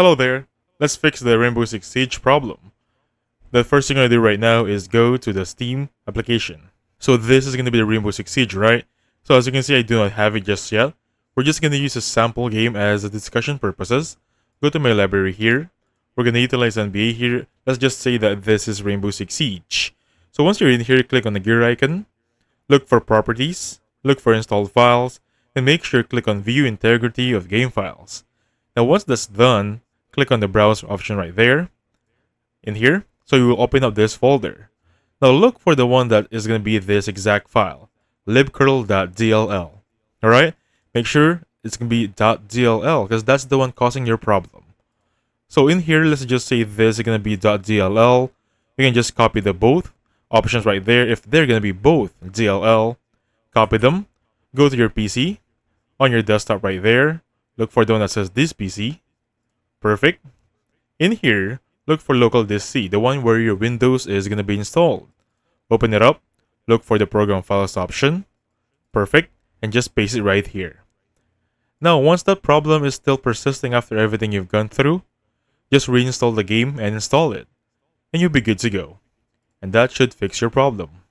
Hello there. Let's fix the Rainbow Six Siege problem. The first thing I'm going to do right now is go to the Steam application. So this is going to be the Rainbow Six Siege, right? So as you can see, I do not have it just yet. We're just going to use a sample game as a discussion purposes. Go to my library here. We're going to utilize NBA here. Let's just say that this is Rainbow Six Siege. So once you're in here, click on the gear icon. Look for properties. Look for installed files. And make sure click on view integrity of game files. Now once that's done, click on the browse option right there. In here. So you will open up this folder. Now look for the one that is going to be this exact file. libcurl.dll. Alright? Make sure it's going to be .dll because that's the one causing your problem. So in here, let's just say this is going to be .dll. You can just copy the both options right there. If they're going to be both DLL, copy them. Go to your PC. On your desktop right there. Look for the one that says this PC. Perfect. In here, look for local disk C, the one where your Windows is going to be installed. Open it up. Look for the program files option. Perfect. And just paste it right here. Now, once that problem is still persisting after everything you've gone through, just reinstall the game and install it. And you'll be good to go. And that should fix your problem.